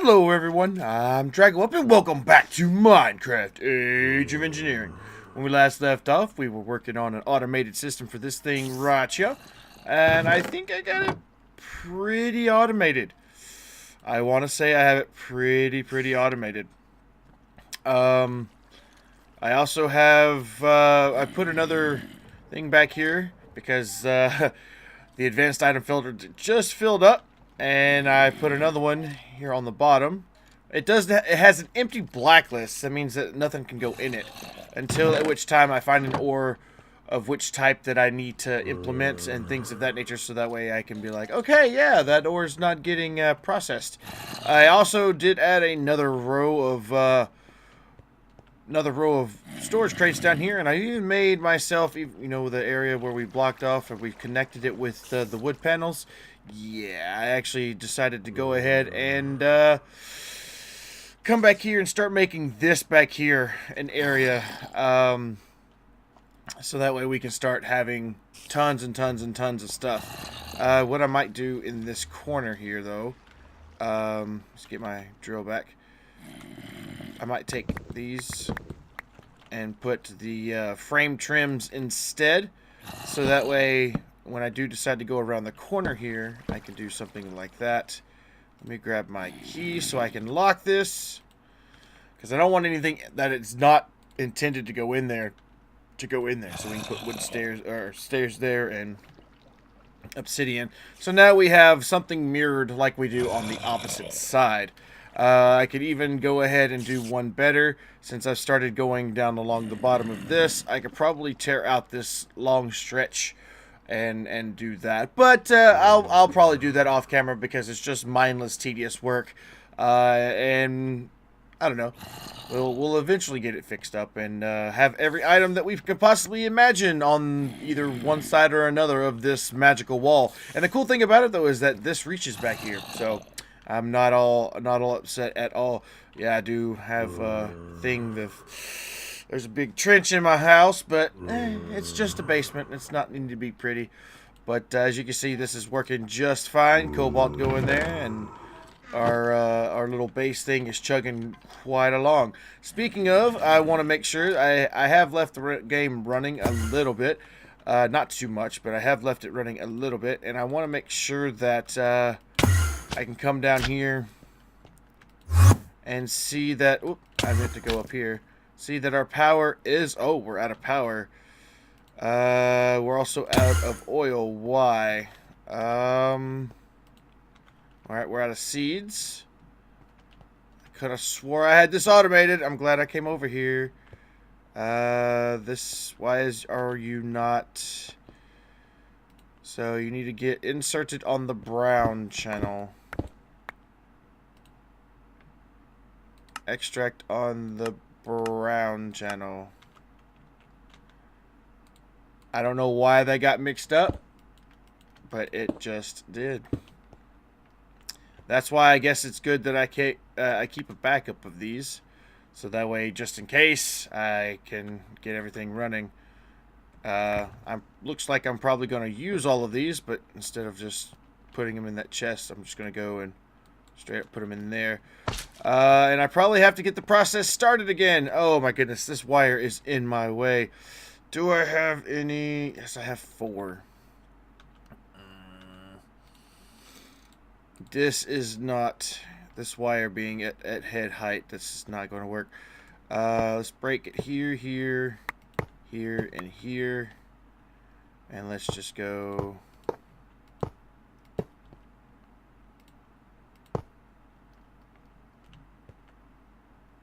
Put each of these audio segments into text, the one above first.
Hello everyone, I'm Drago and welcome back to Minecraft Age of Engineering. When we last left off, we were working on an automated system for this thing right here. And I think I got it pretty automated. I want to say I have it pretty automated. I also have, I put another thing back here because the advanced item filter just filled up. And I put another one here on the bottom. It has an empty blacklist. That means that nothing can go in it until at which time I find an ore of which type that I need to implement and things of that nature, so that way I can be like, okay, yeah, that ore is not getting processed. I also did add another row of storage crates down here, and I even made myself, you know, the area where we blocked off and we connected it with the wood panels. Yeah, I actually decided to go ahead and come back here and start making this back here an area, so that way we can start having tons and tons and tons of stuff. What I might do in this corner here, though, let's get my drill back. I might take these and put the frame trims instead, so that way when I do decide to go around the corner here, I can do something like that. Let me grab my key so I can lock this, because I don't want anything that it's not intended to go in there so we can put wood stairs or stairs there and obsidian. So now we have something mirrored like we do on the opposite side. I could even go ahead and do one better. Since I've started going down along the bottom of this, I could probably tear out this long stretch and do that, but I'll probably do that off camera because it's just mindless, tedious work, and I don't know. We'll eventually get it fixed up and have every item that we could possibly imagine on either one side or another of this magical wall. And the cool thing about it, though, is that this reaches back here, so I'm not all upset at all. Yeah, I do have a thing that. There's a big trench in my house, but it's just a basement. It's not needing to be pretty. But as you can see, this is working just fine. Cobalt going there, and our little base thing is chugging quite along. Speaking of, I want to make sure I have left the game running a little bit. Not too much, but I have left it running a little bit. And I want to make sure that I can come down here and see that... Oop, I meant to go up here. See that our power is... Oh, we're out of power. We're also out of oil. Why? Alright, we're out of seeds. I could have swore I had this automated. I'm glad I came over here. Are you not... So, you need to get inserted on the brown channel. Extract on the brown channel. I don't know why they got mixed up, but it just did. That's why I guess it's good that I keep a backup of these, so that way, just in case, I can get everything running. Looks like I'm probably going to use all of these, but instead of just putting them in that chest, I'm just going to go and straight up put them in there. And I probably have to get the process started again. Oh my goodness, this wire is in my way. Do I have any? Yes, I have 4. This is not... This wire being at head height, this is not going to work. Let's break it here, here, here, and here. And let's just go...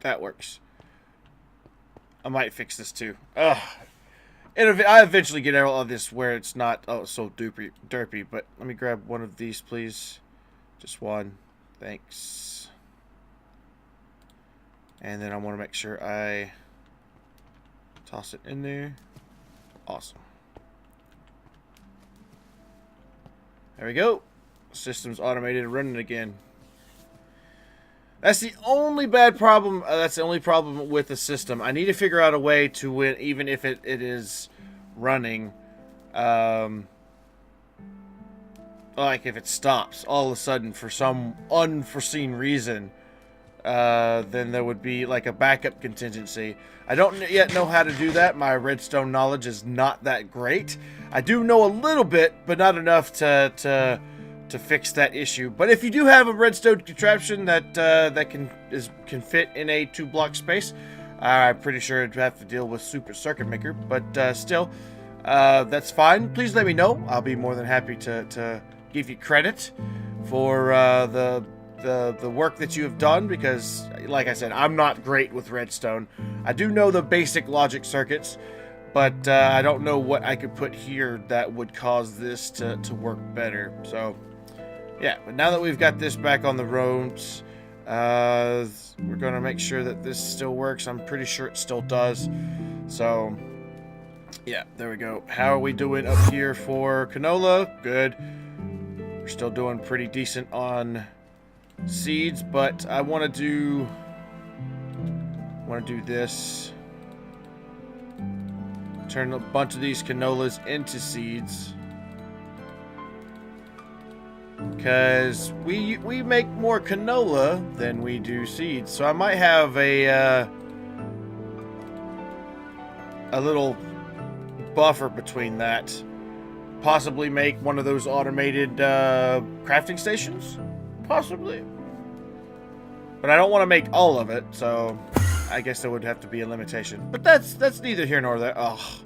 That works. I might fix this too. Ugh. I eventually get all of this where it's not so derpy. But let me grab one of these, please. Just one. Thanks. And then I want to make sure I toss it in there. Awesome. There we go. System's automated and running again. That's the only bad problem. That's the only problem with the system. I need to figure out a way to win, even if it is running. Like if it stops all of a sudden for some unforeseen reason, then there would be like a backup contingency. I don't yet know how to do that. My redstone knowledge is not that great. I do know a little bit, but not enough to fix that issue. But if you do have a redstone contraption that can fit in a 2-block space, I'm pretty sure it'd have to deal with Super Circuit Maker. But still, that's fine. Please let me know. I'll be more than happy to give you credit for the work that you have done, because like I said, I'm not great with redstone. I do know the basic logic circuits, but I don't know what I could put here that would cause this to work better. So yeah, but now that we've got this back on the roads, we're gonna make sure that this still works. I'm pretty sure it still does. So yeah, there we go. How are we doing up here for canola? Good. We're still doing pretty decent on seeds, but I want to do this. Turn a bunch of these canolas into seeds, because we make more canola than we do seeds. So I might have a little buffer between that. Possibly make one of those automated crafting stations. Possibly. But I don't want to make all of it, so I guess there would have to be a limitation. But that's neither here nor there. Oh,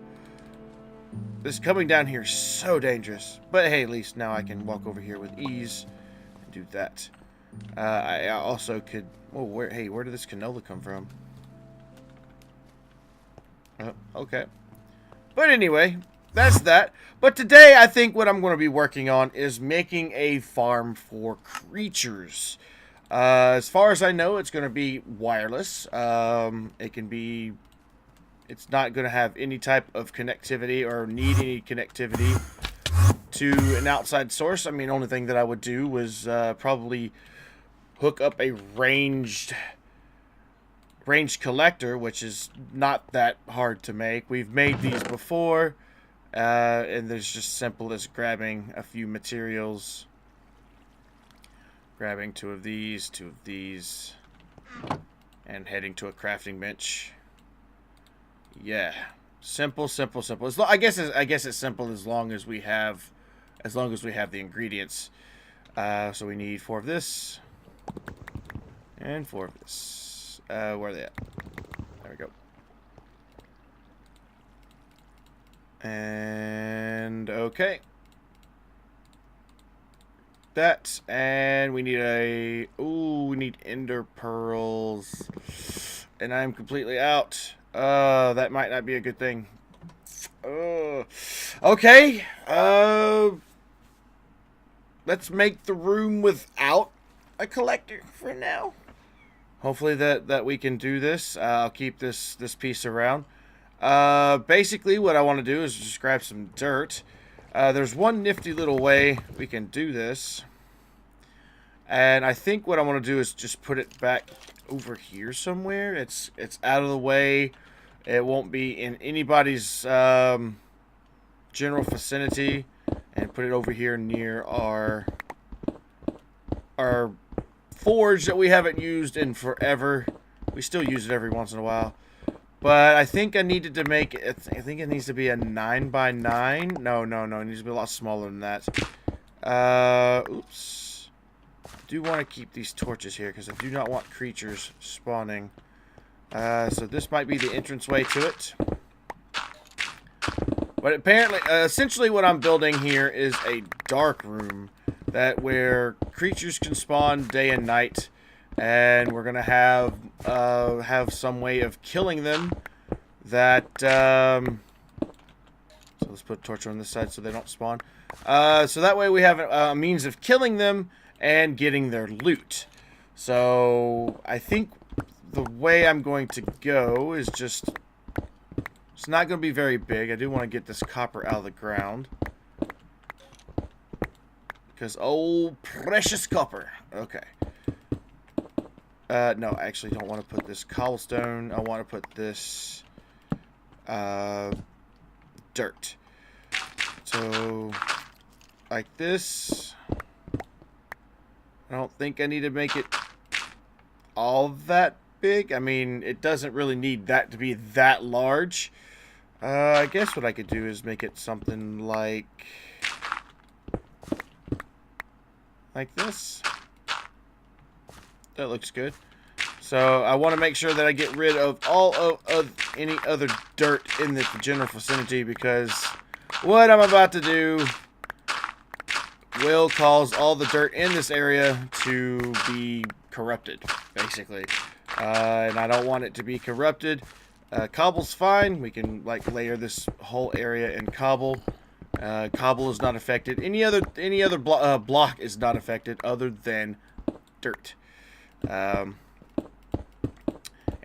this coming down here is so dangerous. But hey, at least now I can walk over here with ease and do that. I also could... Oh, where did this canola come from? Okay. But anyway, that's that. But today, I think what I'm going to be working on is making a farm for creatures. As far as I know, it's going to be wireless. It's not going to have any type of connectivity or need any connectivity to an outside source. I mean, the only thing that I would do was probably hook up a ranged collector, which is not that hard to make. We've made these before. And there's just simple as grabbing a few materials, grabbing two of these, and heading to a crafting bench. Yeah, simple. I guess it's simple as long as we have the ingredients. So we need 4 of this and 4 of this. Where are they at? There we go. And okay, that, and we need we need ender pearls, and I'm completely out. That might not be a good thing. Okay, let's make the room without a collector for now. Hopefully that we can do this. I'll keep this piece around. Basically what I want to do is just grab some dirt. There's one nifty little way we can do this. And I think what I want to do is just put it back over here somewhere. It's out of the way. It won't be in anybody's general vicinity. And put it over here near our forge that we haven't used in forever. We still use it every once in a while. But I think I needed to make it, I think it needs to be a 9x9. No. It needs to be a lot smaller than that. Oops. I do want to keep these torches here because I do not want creatures spawning. So this might be the entranceway to it. But apparently, essentially what I'm building here is a dark room where creatures can spawn day and night. And we're gonna have some way of killing them that so let's put a torch on this side so they don't spawn. So that way we have a means of killing them and getting their loot. So I think the way I'm going to go is just, it's not going to be very big. I do want to get this copper out of the ground because oh precious copper. Okay. No, I actually don't want to put this cobblestone. I want to put this dirt. So, like this. I don't think I need to make it all that big. I mean, it doesn't really need that to be that large. I guess what I could do is make it something like this. That looks good. So I want to make sure that I get rid of all of any other dirt in the general vicinity, because what I'm about to do will cause all the dirt in this area to be corrupted, basically. And I don't want it to be corrupted. Cobble's fine. We can like layer this whole area in cobble. Cobble is not affected. Any other block is not affected other than dirt.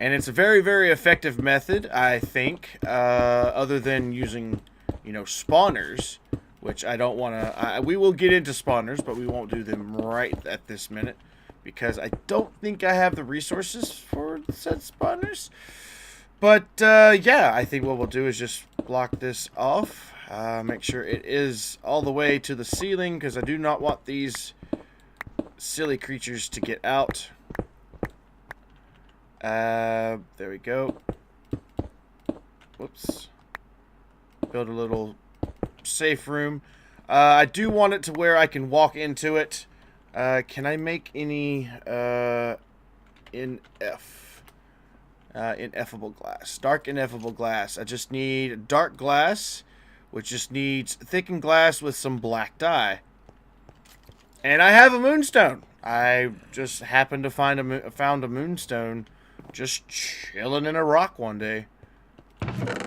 And it's a very, very effective method, I think, other than using, you know, spawners, which I don't want to... we will get into spawners, but we won't do them right at this minute, because I don't think I have the resources for said spawners. But, yeah, I think what we'll do is just block this off, make sure it is all the way to the ceiling, because I do not want these silly creatures to get out. There we go. Whoops. Build a little safe room. I do want it to where I can walk into it. Can I make any ineffable glass? Dark ineffable glass. I just need dark glass, which just needs thickened glass with some black dye. And I have a moonstone. I just happened to found a moonstone just chilling in a rock one day.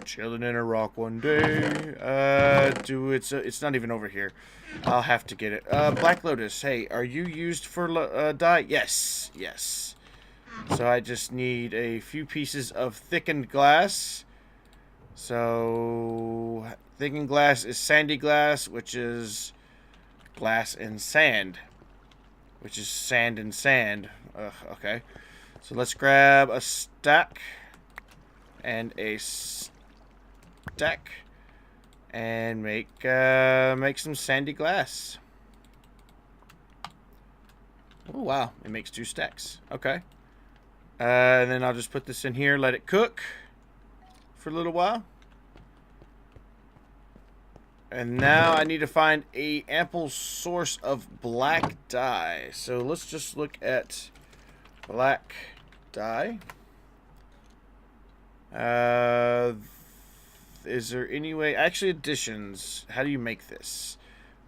Chilling in a rock one day. It's not even over here. I'll have to get it. Black Lotus, hey, are you used for dye? Yes, yes. So I just need a few pieces of thickened glass. So thickened glass is sandy glass, which is glass and sand, which is sand and sand. Okay. So let's grab a stack and a stack and make some sandy glass. Oh wow, it makes 2 stacks. Okay. And then I'll just put this in here, let it cook for a little while. And now I need to find a ample source of black dye. So let's just look at black dye. Is there any way... Actually, additions. How do you make this?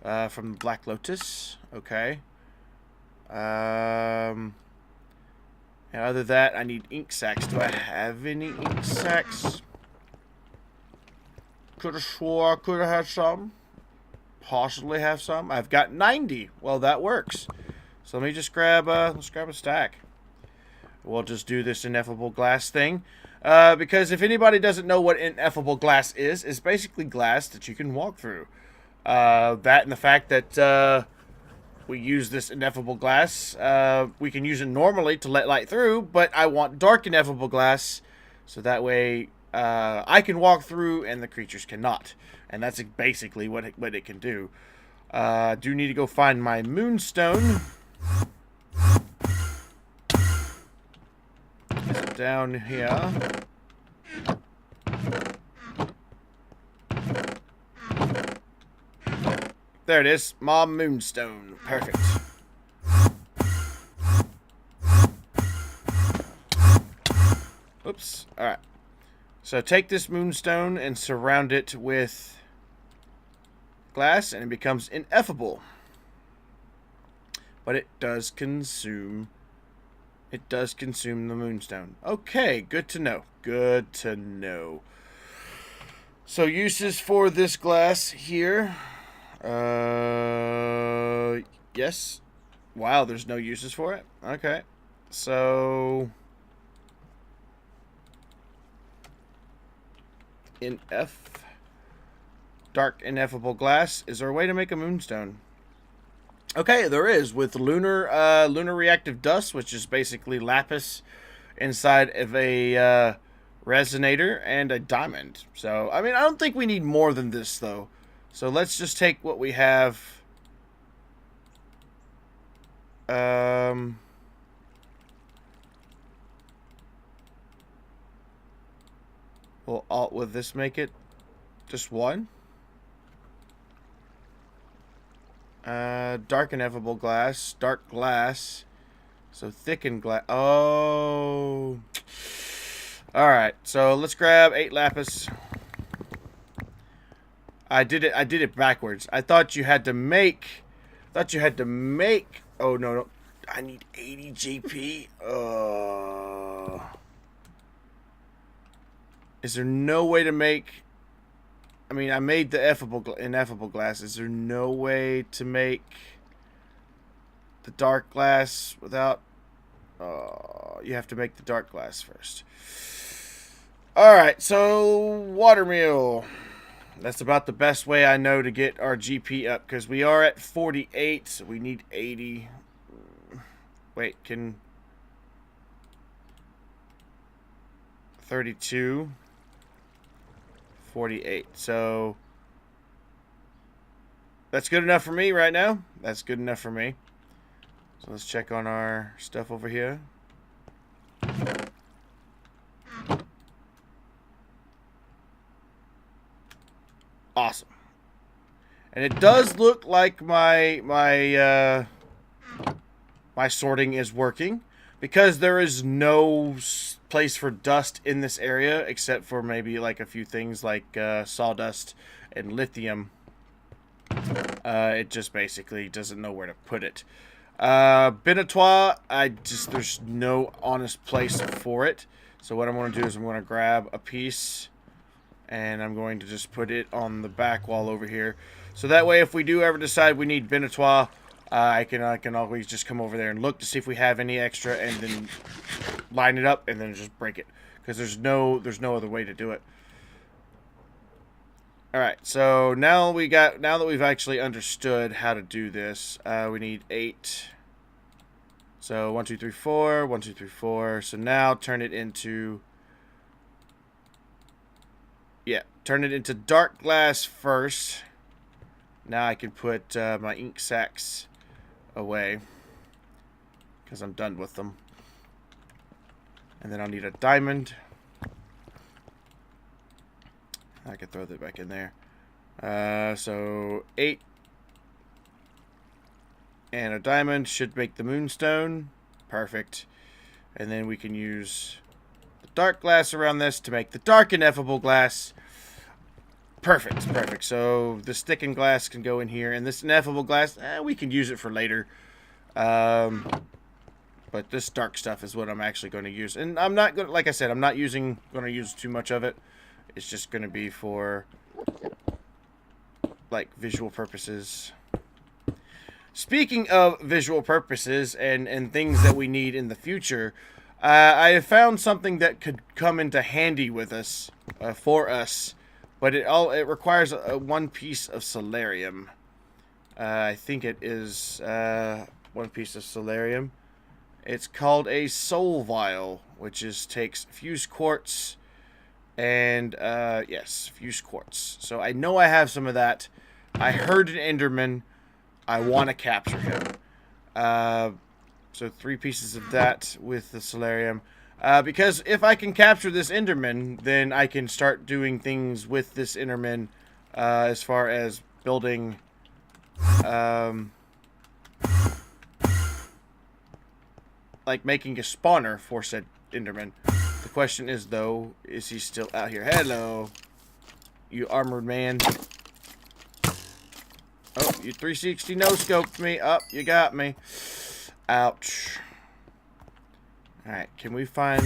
From Black Lotus. Okay. And other than that, I need ink sacks. Do I have any ink sacks? Could have swore I could have had some. Possibly have some. I've got 90. Well, that works. So let me just grab let's grab a stack. We'll just do this ineffable glass thing. Because if anybody doesn't know what ineffable glass is, it's basically glass that you can walk through. That and the fact that we use this ineffable glass. We can use it normally to let light through, but I want dark ineffable glass, so that way I can walk through and the creatures cannot. And that's basically what it can do. I do need to go find my moonstone. Down here. There it is. My moonstone. Perfect. Oops. Alright. So take this moonstone and surround it with glass and it becomes ineffable. But it does consume... It does consume the moonstone. Okay, good to know. Good to know. So uses for this glass here. Yes. Wow, there's no uses for it. Okay. So in F, dark ineffable glass. Is there a way to make a moonstone? Okay, there is, with lunar reactive dust, which is basically lapis inside of a resonator and a diamond. So, I mean, I don't think we need more than this, though. So let's just take what we have. Will this make it just one? Dark ineffable glass. Dark glass. So thickened glass. Oh. Alright, so let's grab 8 lapis. I did it backwards. I thought you had to make... Oh, no. I need 80 GP. Is there no way to make... I mean, I made the ineffable glass. Is there no way to make the dark glass without... you have to make the dark glass first. Alright, so watermeal. That's about the best way I know to get our GP up, because we are at 48, so we need 80. Wait, can... 32... 48. So that's good enough for me right now. That's good enough for me. So let's check on our stuff over here. Awesome. And it does look like my sorting is working, because there is no place for dust in this area except for maybe like a few things like sawdust and lithium. It just basically doesn't know where to put it. Benoit, there's no honest place for it. So what I'm going to do is I'm going to grab a piece and I'm going to just put it on the back wall over here. So that way, if we do ever decide we need Benoit, I can always just come over there and look to see if we have any extra, and then line it up and then just break it, because there's no other way to do it. All right, so now that we've actually understood how to do this, we need 8. So 1 2 3 4, 1 2 3 4. So now turn it into dark glass first. Now I can put my ink sacks away, because I'm done with them. And then I'll need a diamond. I can throw that back in there. So 8 and a diamond should make the moonstone. Perfect. And then we can use the dark glass around this to make the dark ineffable glass. Perfect, perfect. So the thickened glass can go in here, and this ineffable glass, we can use it for later. But this dark stuff is what I'm actually going to use, and I'm not going, like I said, I'm not going to use too much of it. It's just going to be for like visual purposes. Speaking of visual purposes and things that we need in the future, I have found something that could come into handy with us, for us. But it requires one piece of solarium. I think it is 1 piece of solarium. It's called a soul vial, which takes fused quartz and yes, fused quartz. So I know I have some of that. I heard an Enderman. I want to capture him. So 3 pieces of that with the solarium. Because if I can capture this Enderman, then I can start doing things with this Enderman, as far as building, like making a spawner for said Enderman. The question is, though, is he still out here? Hello, you armored man. Oh, you 360 no-scoped me. Oh, you got me. Ouch. Alright, can we find...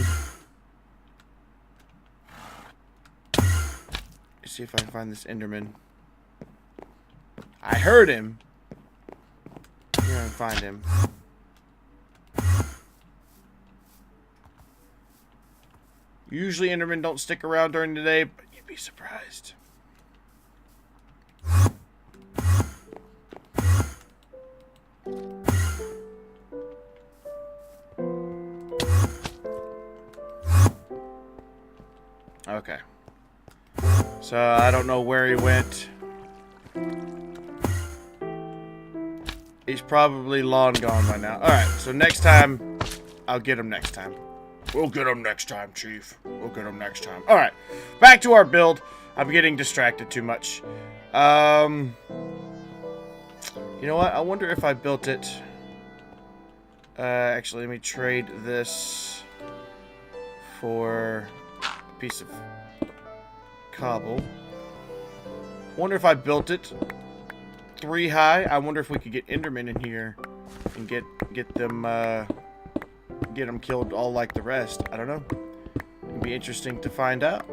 Let's see if I can find this Enderman. I heard him. I'm gonna find him. Usually Endermen don't stick around during the day, but you'd be surprised. Okay. So, I don't know where he went. He's probably long gone by now. Alright, so next time, I'll get him next time. We'll get them next time, Chief. We'll get them next time. Alright, back to our build. I'm getting distracted too much. You know what? I wonder if I built it... actually, let me trade this for a piece of cobble. Wonder if I built it 3 high. I wonder if we could get Endermen in here and get them killed all like the rest. I don't know. It'd be interesting to find out.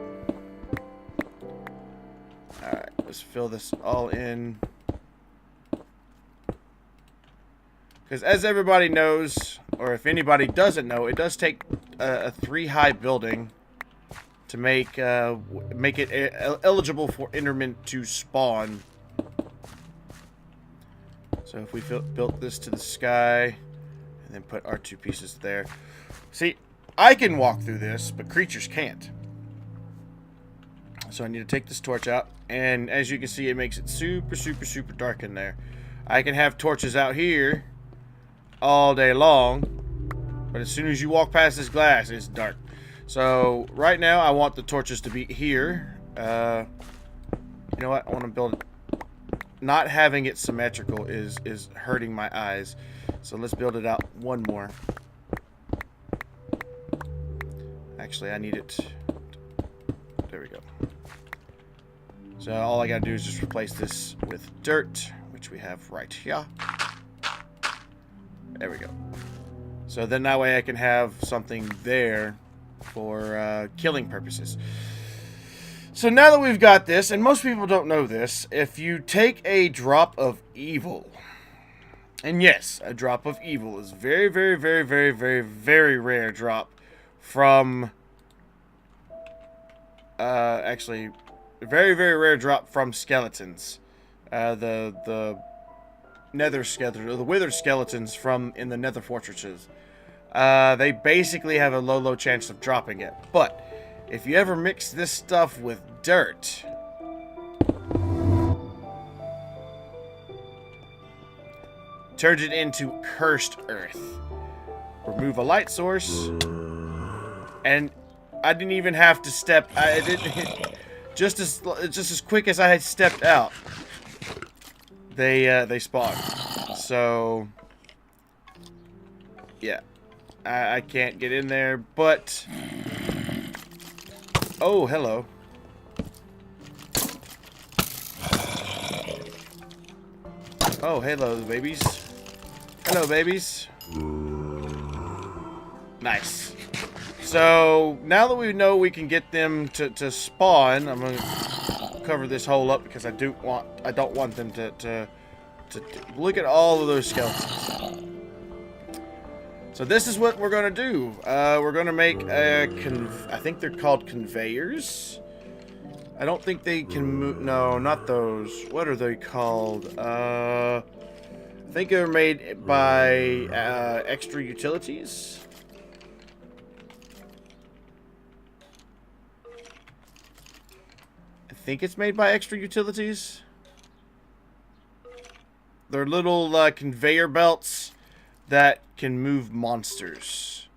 Alright, let's fill this all in. Because as everybody knows, or if anybody doesn't know, it does take a 3 high building to make it eligible for Endermen to spawn. So if we built this to the sky, and then put our 2 pieces there. See, I can walk through this, but creatures can't. So I need to take this torch out, and as you can see, it makes it super, super, super dark in there. I can have torches out here all day long, but as soon as you walk past this glass, it's dark. So right now, I want the torches to be here. You know what? I want to build it. Not having it symmetrical is hurting my eyes. So let's build it out 1 more. Actually, I need it. There we go. So all I gotta do is just replace this with dirt, which we have right here. There we go. So then that way I can have something there for killing purposes. So now that we've got this, and most people don't know this, if you take a drop of evil, and yes, a drop of evil is very, very, very, very, very, very rare drop from, actually, very, very rare drop from skeletons. The nether skeleton, or the withered skeletons from in the nether fortresses. They basically have a low chance of dropping it. But if you ever mix this stuff with dirt, turns it into cursed earth. Remove a light source, and I didn't even have to step. I didn't just as quick as I had stepped out. They spawned. So yeah, I can't get in there, but oh, hello. Oh, hello, babies. Hello, babies. Nice. So now that we know we can get them to spawn, I'm gonna cover this hole up because I don't want them to look at all of those skeletons. So this is what we're gonna do. We're gonna make I think they're called conveyors. I don't think they can move. No, not those. What are they called? I think they're made by extra utilities. I think it's made by extra utilities. They're little conveyor belts that can move monsters.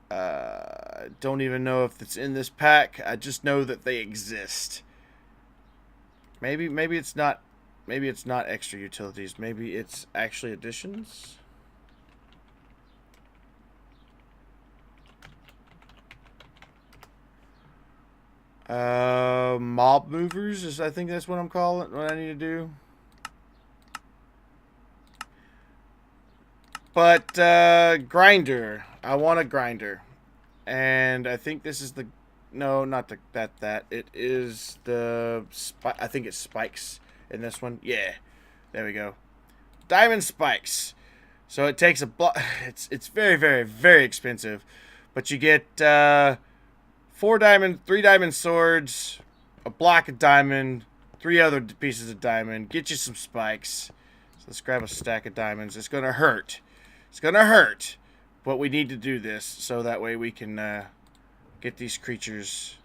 I don't even know if it's in this pack. I just know that they exist. Maybe it's not. Maybe it's not extra utilities. Maybe it's actually additions. Mob movers. I think that's what I'm calling. What I need to do. But grinder. I want a grinder, and I think this is the. No, not the that. It is the. I think it's spikes in this one. Yeah, there we go. Diamond spikes. So it takes a block. It's very, very, very expensive, but you get 3 diamond swords, a block of diamond, 3 other pieces of diamond. Get you some spikes. So let's grab a stack of diamonds. It's gonna hurt. It's gonna hurt, but we need to do this so that way we can get these creatures.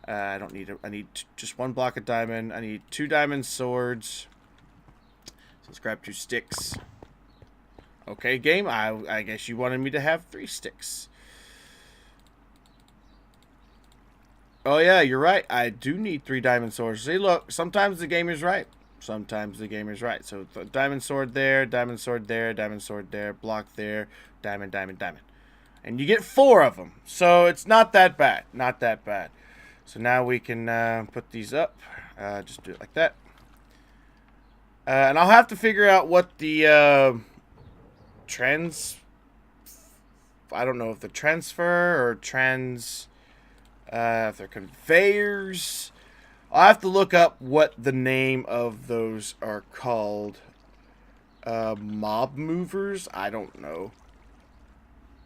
I don't need. I need just 1 block of diamond. I need 2 diamond swords. So let's grab 2 sticks. Okay, game. I guess you wanted me to have 3 sticks. Oh, yeah, you're right. I do need 3 diamond swords. See, look, sometimes the game is right. Sometimes the game is right. So, diamond sword there, diamond sword there, diamond sword there, block there, diamond, diamond, diamond. And you get 4 of them. So, it's not that bad. Not that bad. So, now we can put these up. Just do it like that. And I'll have to figure out what the I don't know if the transfer or if they're conveyors. I'll have to look up what the name of those are called. Mob movers? I don't know.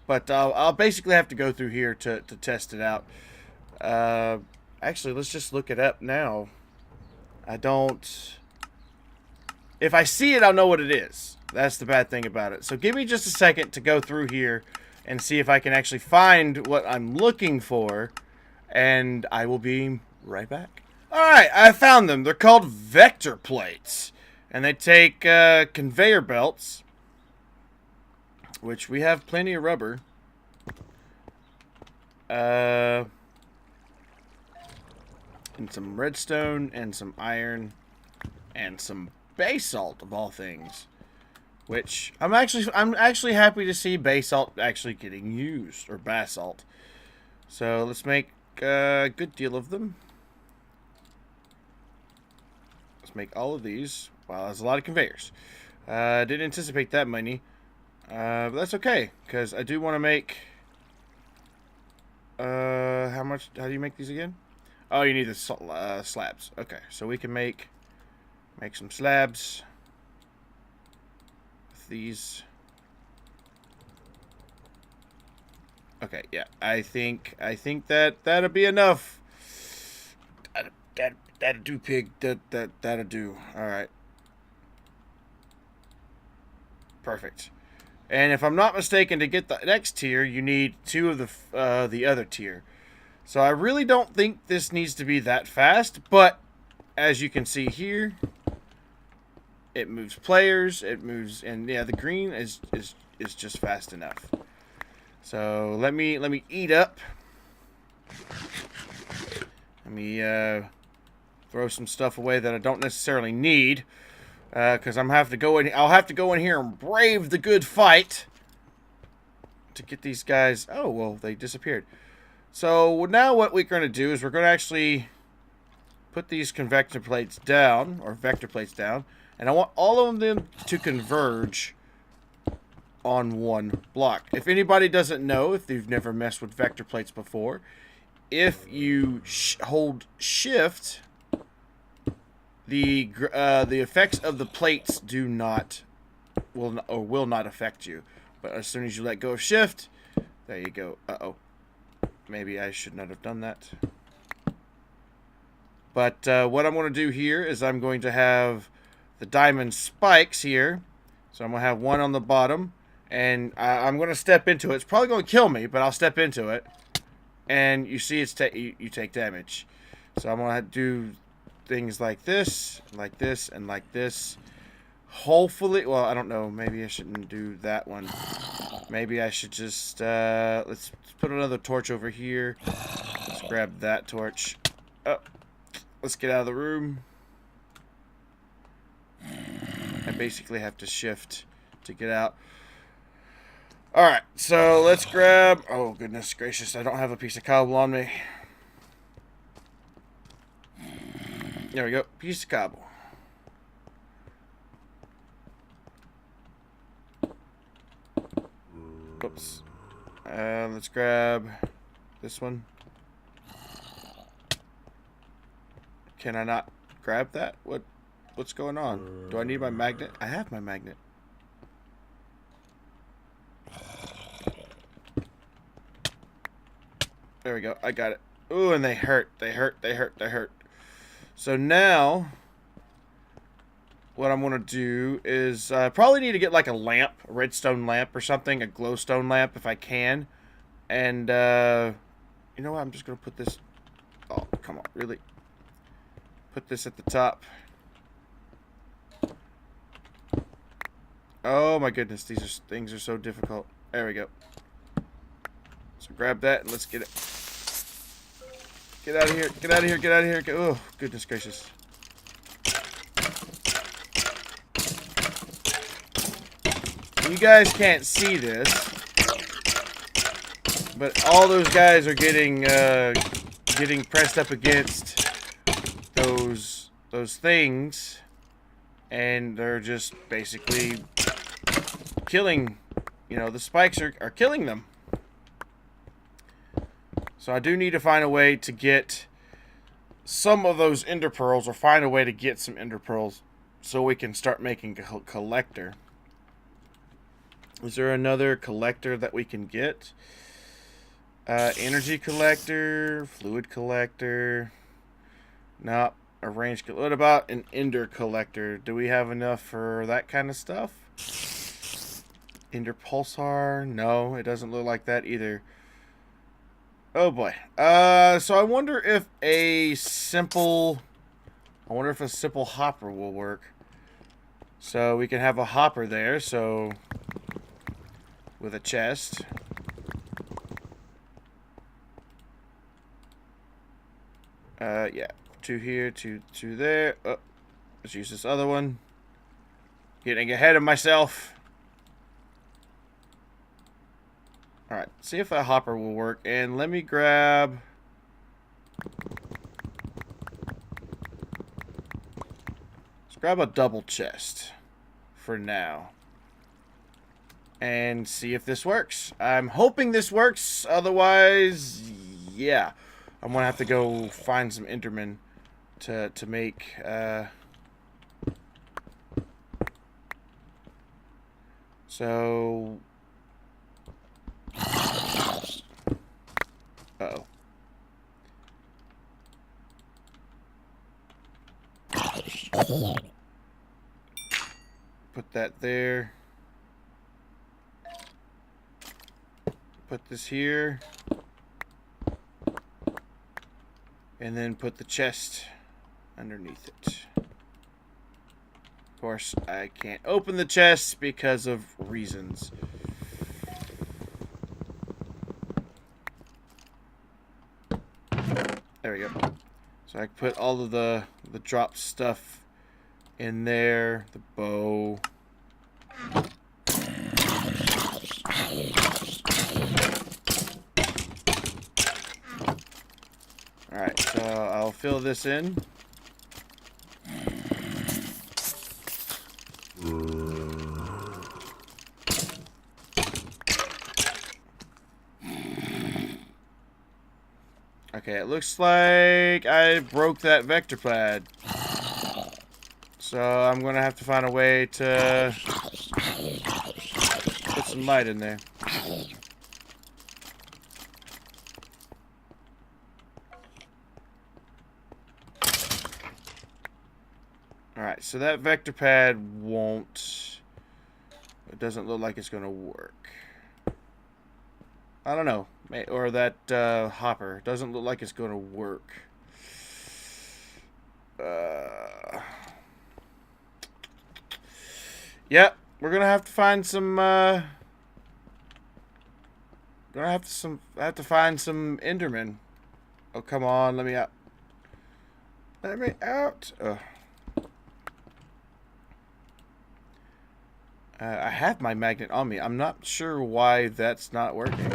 But I'll basically have to go through here to test it out. Actually, let's just look it up now. If I see it, I'll know what it is. That's the bad thing about it. So give me just a second to go through here and see if I can actually find what I'm looking for. And I will be right back. Alright, I found them. They're called vector plates. And they take conveyor belts, which we have plenty of rubber. And some redstone and some iron and some basalt of all things, which I'm actually happy to see basalt actually getting used, or basalt. So let's make a good deal of them. Let's make all of these. Wow, that's a lot of conveyors. Didn't anticipate that many, but that's okay because I do want to make. How do you make these again? Oh, you need the slabs. Okay, so we can make some slabs with these. Okay, yeah, I think that'll be enough. That'll do, pig. That'll do. All right. Perfect. And if I'm not mistaken, to get the next tier, you need 2 of the other tier. So I really don't think this needs to be that fast, but as you can see here, it moves players, it moves, and yeah, the green is just fast enough. So let me eat up. Let me throw some stuff away that I don't necessarily need, because I'll have to go in here and brave the good fight to get these guys. Oh well, they disappeared. So now what we're going to do is we're going to actually put these convector plates down, or vector plates down, and I want all of them to converge on one block. If anybody doesn't know, if you've never messed with vector plates before, if you hold shift, the effects of the plates will not affect you. But as soon as you let go of shift, there you go. Uh-oh. Maybe I should not have done that. But what I'm going to do here is I'm going to have the diamond spikes here. So I'm going to have one on the bottom. And I'm going to step into it. It's probably going to kill me, but I'll step into it. And you see you take damage. So I'm going to do things like this, and like this. Hopefully, well, I don't know. Maybe I shouldn't do that one. Maybe I should just, let's put another torch over here. Let's grab that torch. Oh, let's get out of the room. I basically have to shift to get out. Alright, so let's grab, oh goodness gracious, I don't have a piece of cobble on me. There we go, piece of cobble. Oops. Let's grab this one. Can I not grab that? What's going on? Do I need my magnet? I have my magnet. There we go. I got it. Ooh, and they hurt. They hurt. So now, what I'm going to do is probably need to get like a lamp, a redstone lamp or something, a glowstone lamp if I can. And, you know what? I'm just going to put this... Oh, come on. Really? Put this at the top. Oh, my goodness. Things are so difficult. There we go. So grab that and let's get it. Get out of here. Get out of here. Get out of here. Oh, goodness gracious. You guys can't see this, but all those guys are getting pressed up against those things, and they're just basically killing. You know, the spikes are killing them. So I do need to find a way to get some of those ender pearls, or find a way to get some ender pearls so we can start making a collector. Is there another collector that we can get? Energy collector, fluid collector. No, a range. What about an ender collector? Do we have enough for that kind of stuff? Ender pulsar? No, it doesn't look like that either. Oh boy. So I wonder if a simple hopper will work. So we can have a hopper there, so with a chest. Yeah. 2 here, 2 there. Oh, let's use this other one. Getting ahead of myself. Alright, see if that hopper will work. And let me grab... Let's grab a double chest for now. And see if this works. I'm hoping this works. Otherwise, yeah. I'm going to have to go find some Endermen to make... So... Uh-oh. Put that there. Put this here. And then put the chest underneath it. Of course, I can't open the chest because of reasons. There we go. So I put all of the drop stuff in there. The bow. Alright, so I'll fill this in. Okay, it looks like I broke that vector pad. So I'm going to have to find a way to put some light in there. Alright, so that vector pad won't... It doesn't look like it's going to work. I don't know. Or that hopper. Doesn't look like it's going to work. Yeah, we're going to have to find some... Gonna have to find some Endermen. Oh, come on. Let me out. Let me out. I have my magnet on me. I'm not sure why that's not working.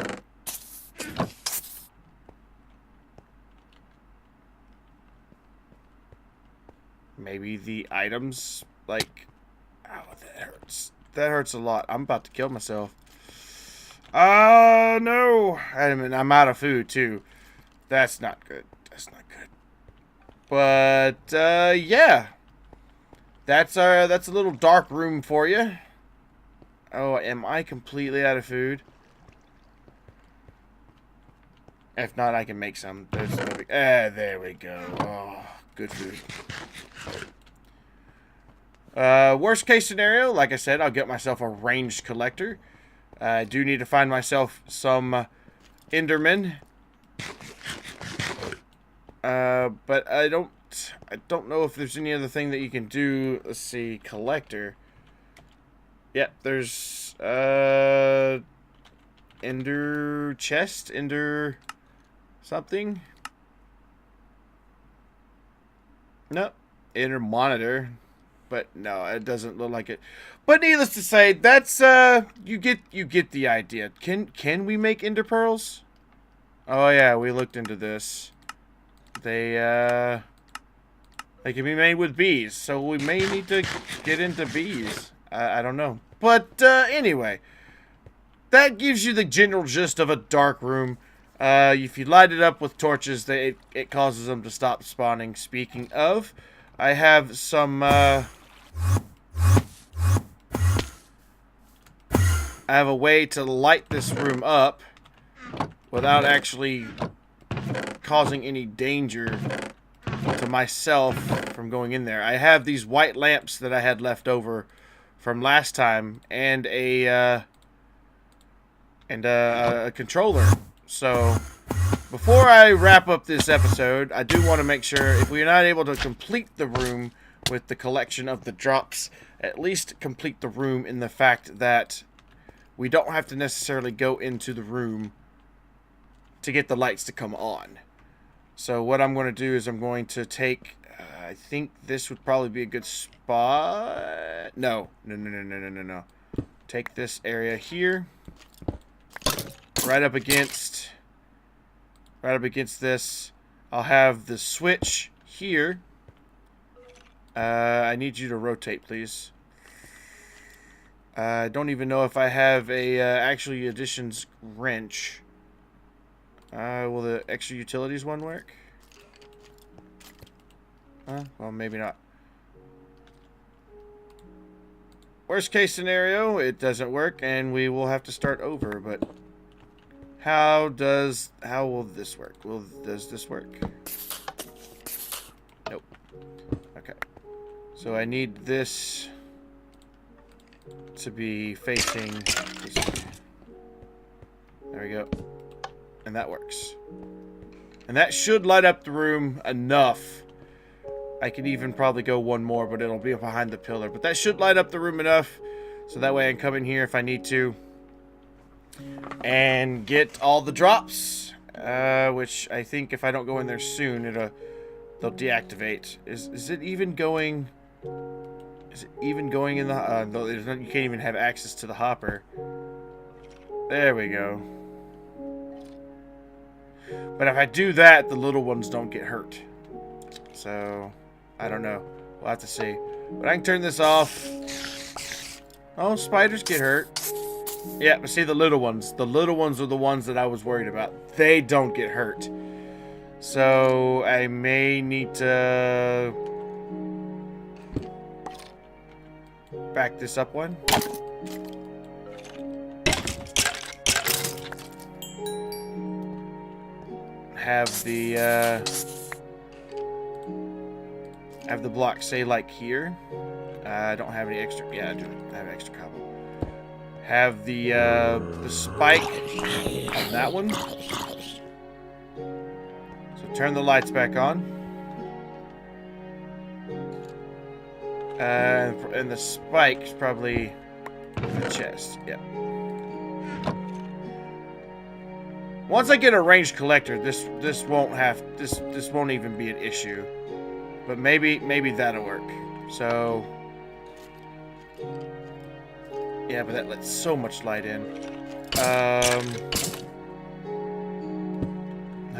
Maybe the items, like... Ow, that hurts. That hurts a lot. I'm about to kill myself. Oh, no! I mean, I'm out of food, too. That's not good. That's not good. But, yeah. That's a little dark room for you. Oh, am I completely out of food? If not, I can make some. There's no big... there we go. Oh, good food. Worst case scenario, like I said, I'll get myself a ranged collector. I do need to find myself some Endermen. But I don't know if there's any other thing that you can do. Let's see, collector. Yep, there's Ender chest, Ender something. Nope. Enter monitor. But no, it doesn't look like it. But needless to say, that's you get the idea. Can we make ender pearls? Oh yeah, we looked into this. They can be made with bees, so we may need to get into bees. I don't know. But anyway, that gives you the general gist of a dark room. If you light it up with torches, it causes them to stop spawning. Speaking of, I have some I have a way to light this room up without actually causing any danger to myself from going in there. I have these white lamps that I had left over from last time, and a controller. So before I wrap up this episode, I do want to make sure if we are not able to complete the room with the collection of the drops, at least complete the room in the fact that we don't have to necessarily go into the room to get the lights to come on. So what I'm going to do is I'm going to take, I think this would probably be a good spot. No. Take this area here. Right up against this. I'll have the switch here. I need you to rotate, please. I don't even know if I have a actually additions wrench. Will the extra utilities one work? Well, maybe not. Worst case scenario, it doesn't work, and we will have to start over. But how will this work? Does this work? Nope. Okay. So I need this to be facing this way. There we go. And that works. And that should light up the room enough. I can even probably go one more, but it'll be behind the pillar. But that should light up the room enough, so that way I can come in here if I need to and get all the drops. Which I think if I don't go in there soon, they'll deactivate. Is it even going? Is it even going in the? No, you can't even have access to the hopper. There we go. But if I do that, the little ones don't get hurt. So, I don't know. We'll have to see. But I can turn this off. Oh, spiders get hurt. Yeah, but see the little ones. The little ones are the ones that I was worried about. They don't get hurt. So, I may need to back this up one. Have the block say like here. I don't have any extra. Yeah, I do. I have extra cobble. Have the spike on that one. So turn the lights back on. And the spike is probably in the chest. Yeah. Once I get a ranged collector, this won't even be an issue. But maybe that'll work. So yeah, but that lets so much light in. How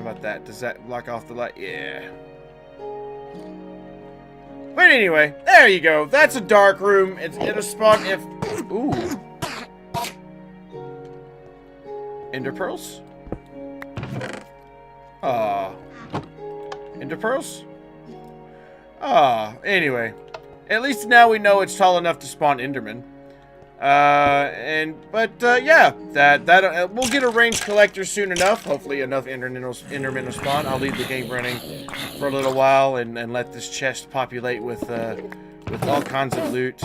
about that? Does that block off the light? Yeah. But anyway, there you go. That's a dark room. It'll spawn if... Ooh. Ender pearls? Ender pearls? Anyway. At least now we know it's tall enough to spawn Enderman. Yeah, we'll get a ranged collector soon enough. Hopefully enough Endermen will spawn. I'll leave the game running for a little while and let this chest populate with all kinds of loot.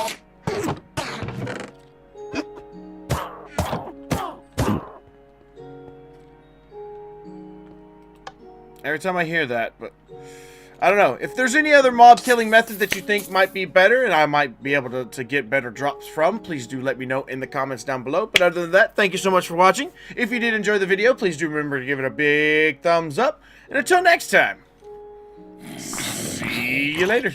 Every time I hear that, but I don't know. If there's any other mob killing method that you think might be better and I might be able to get better drops from, please do let me know in the comments down below. But other than that, thank you so much for watching. If you did enjoy the video, please do remember to give it a big thumbs up. And until next time, see you later.